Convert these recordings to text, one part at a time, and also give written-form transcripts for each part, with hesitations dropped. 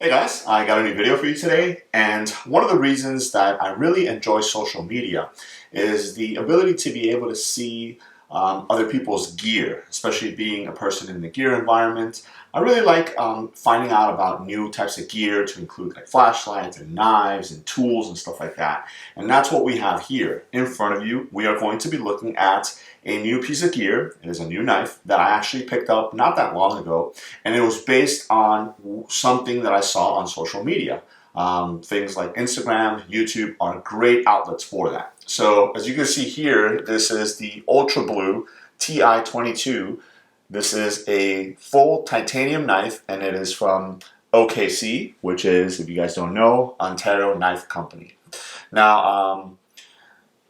Hey guys, I got a new video for you today, and one of the reasons that I really enjoy social media is the ability to be able to see other people's gear, especially being a person in the gear environment. I really like finding out about new types of gear to include like flashlights and knives and tools and stuff like that. And that's what we have here in front of you. We are going to be looking at a new piece of gear. It is a new knife that I actually picked up not that long ago, and it was based on something that I saw on social media. Things like Instagram, YouTube are great outlets for that. So as you can see here, this is the Ultrablue Ti22. This is a full titanium knife, and it is from OKC, which is, if you guys don't know, Ontario Knife Company. Now,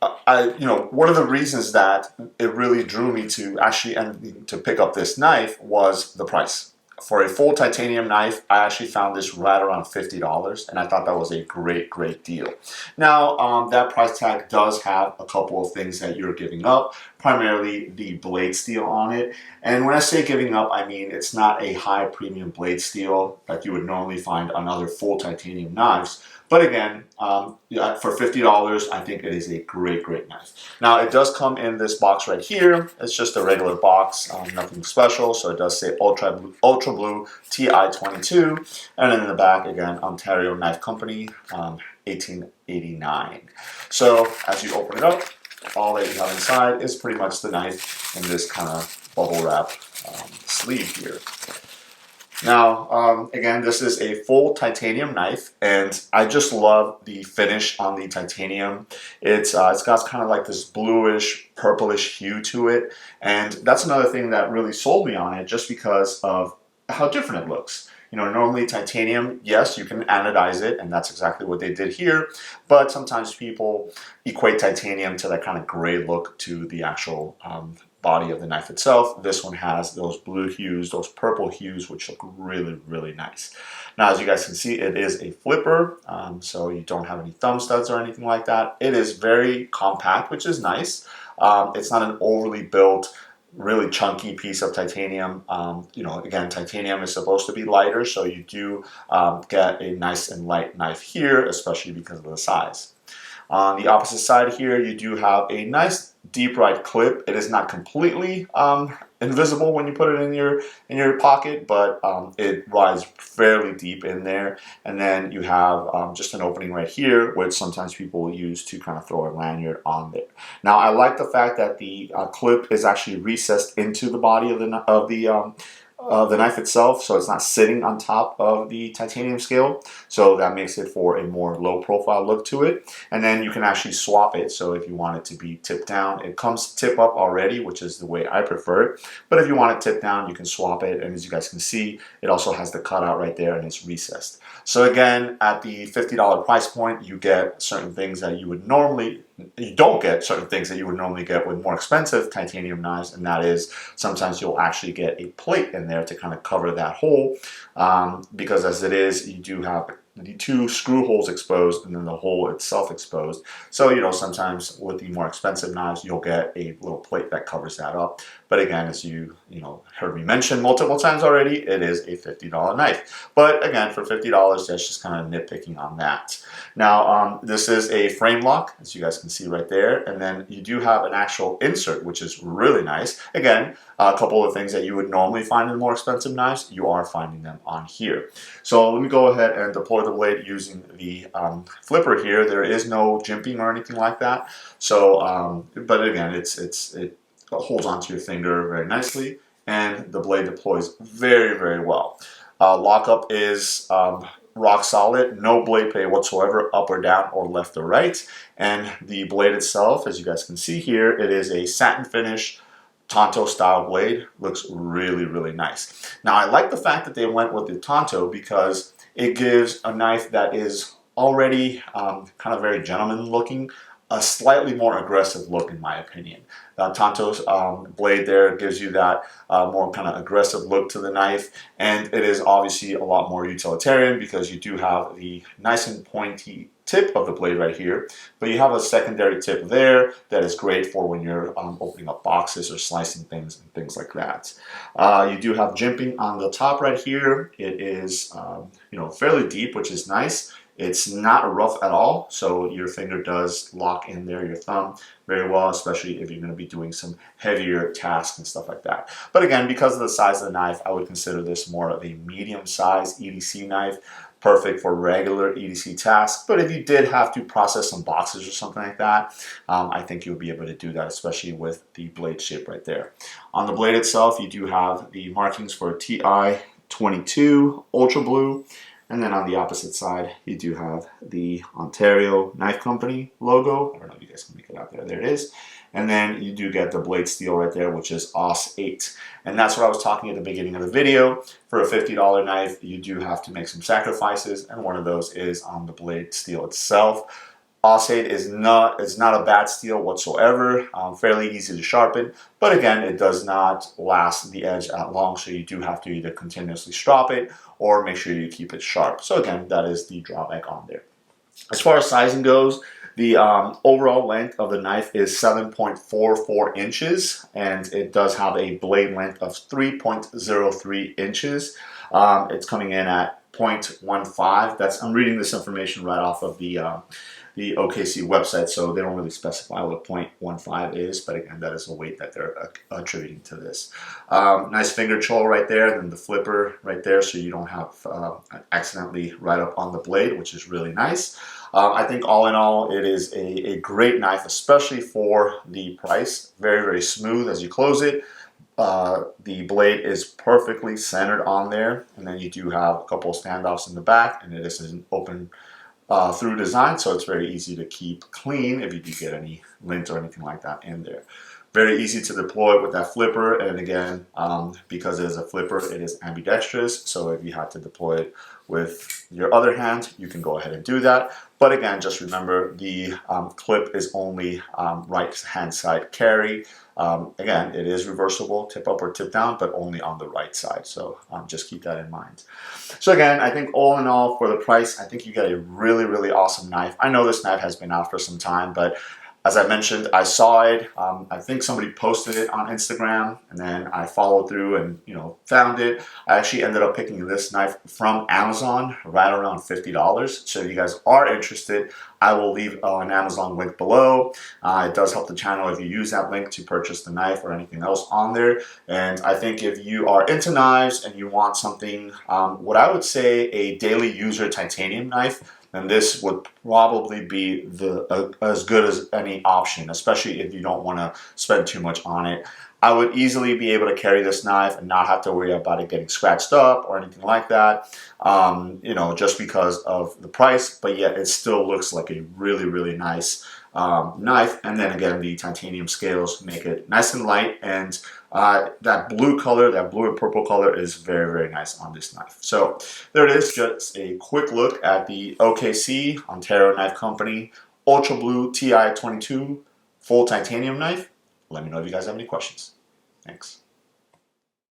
one of the reasons that it really drew me to actually and to pick up this knife was the price. For a full titanium knife, I actually found this right around $50, and I thought that was a great deal. Now, that price tag does have a couple of things that you're giving up, primarily the blade steel on it. And when I say giving up, I mean it's not a high premium blade steel like you would normally find on other full titanium knives. But again, for $50, I think it is a great knife. Now, it does come in this box right here. It's just a regular box, nothing special. So it does say Ultrablue Ti22. And then in the back, again, Ontario Knife Company, 1889. So as you open it up, all that you have inside is pretty much the knife in this kind of bubble wrap sleeve here. Now, again, this is a full titanium knife, and I just love the finish on the titanium. It's got kind of like this bluish, purplish hue to it, and that's another thing that really sold me on it, just because of how different it looks. You know, normally titanium, yes, you can anodize it, and that's exactly what they did here, but sometimes people equate titanium to that kind of gray look to the actual body of the knife itself. This one has those blue hues, those purple hues, which look really nice. Now, as you guys can see, it is a flipper, so you don't have any thumb studs or anything like that. It is very compact, which is nice. It's not an overly built, really chunky piece of titanium. Again, titanium is supposed to be lighter, so you do get a nice and light knife here, especially because of the size. On the opposite side here, you do have a nice deep right clip. It is not completely invisible when you put it in your pocket, but it rides fairly deep in there. And then you have just an opening right here, which sometimes people will use to kind of throw a lanyard on there. Now, I like the fact that the clip is actually recessed into the body of the knife itself, so it's not sitting on top of the titanium scale, so that makes it for a more low profile look to it. And then you can actually swap it, so if you want it to be tipped down, it comes tip up already, which is the way I prefer it, but if you want it tipped down, you can swap it. And as you guys can see, it also has the cutout right there, and it's recessed. So again, at the $50 price point, you get certain things that you don't get certain things that you would normally get with more expensive titanium knives, and that is sometimes you'll actually get a plate in there to kind of cover that hole, because as it is, you do have the two screw holes exposed and then the hole itself exposed. So, sometimes with the more expensive knives, you'll get a little plate that covers that up. But again, as you heard me mention multiple times already, it is a $50 knife. But again, for $50, that's just kind of nitpicking on that. Now, this is a frame lock, as you guys can see right there. And then you do have an actual insert, which is really nice. Again, a couple of things that you would normally find in more expensive knives, you are finding them on here. So let me go ahead and deploy the blade using the flipper here. There is no jimping or anything like that. So, but again, it holds onto your finger very nicely, and the blade deploys very well. Lockup is rock solid, no blade play whatsoever, up or down or left or right. And the blade itself, as you guys can see here, it is a satin finish Tonto style blade. Looks really nice. Now, I like the fact that they went with the Tonto because it gives a knife that is already kind of very gentleman looking a slightly more aggressive look, in my opinion. Tonto's blade there gives you that more kind of aggressive look to the knife, and it is obviously a lot more utilitarian because you do have the nice and pointy tip of the blade right here, but you have a secondary tip there that is great for when you're opening up boxes or slicing things and things like that. You do have jimping on the top right here. It is fairly deep, which is nice. It's not rough at all, so your finger does lock in there, your thumb, very well, especially if you're going to be doing some heavier tasks and stuff like that. But again, because of the size of the knife, I would consider this more of a medium-sized EDC knife, perfect for regular EDC tasks. But if you did have to process some boxes or something like that, I think you'll be able to do that, especially with the blade shape right there. On the blade itself, you do have the markings for Ti-22 Ultrablue. And then on the opposite side, you do have the Ontario Knife Company logo. I don't know if you guys can make it out there. There it is. And then you do get the blade steel right there, which is OS8. And that's what I was talking at the beginning of the video. For a $50 knife, you do have to make some sacrifices, and one of those is on the blade steel itself. OS8 is not a bad steel whatsoever, fairly easy to sharpen, but again, it does not last the edge that long, so you do have to either continuously strop it or make sure you keep it sharp. So again, that is the drawback on there. As far as sizing goes, the overall length of the knife is 7.44 inches, and it does have a blade length of 3.03 inches. It's coming in at 0.15. I'm reading this information right off of the OKC website, so they don't really specify what 0.15 is, but again, that is the weight that they're attributing to this. Nice finger choil right there, and then the flipper right there, so you don't have accidentally right up on the blade, which is really nice. I think all in all, it is a great knife, especially for the price. Very, very smooth as you close it. The blade is perfectly centered on there, and then you do have a couple of standoffs in the back, and it is an open through design, so it's very easy to keep clean if you do get any lint or anything like that in there. Very easy to deploy with that flipper, and again, because it is a flipper, it is ambidextrous, so if you had to deploy it with your other hand, you can go ahead and do that. But again, just remember the clip is only right hand side carry. Again, it is reversible, tip up or tip down, but only on the right side. So just keep that in mind. So again, I think all in all, for the price, I think you get a really, really awesome knife. I know this knife has been out for some time, but as I mentioned, I saw it. I think somebody posted it on Instagram, and then I followed through and found it. I actually ended up picking this knife from Amazon, right around $50. So if you guys are interested, I will leave an Amazon link below. It does help the channel if you use that link to purchase the knife or anything else on there. And I think if you are into knives and you want something, what I would say a daily user titanium knife, then this would probably be as good as any option, especially if you don't want to spend too much on it. I would easily be able to carry this knife and not have to worry about it getting scratched up or anything like that, just because of the price, but yet it still looks like a really, really nice knife. And then again, the titanium scales make it nice and light, and that blue color, that blue and purple color is very, very nice on this knife. So there it is, just a quick look at the OKC, Ontario Knife Company, Ultrablue Ti22 full titanium knife. Let me know if you guys have any questions. Thanks.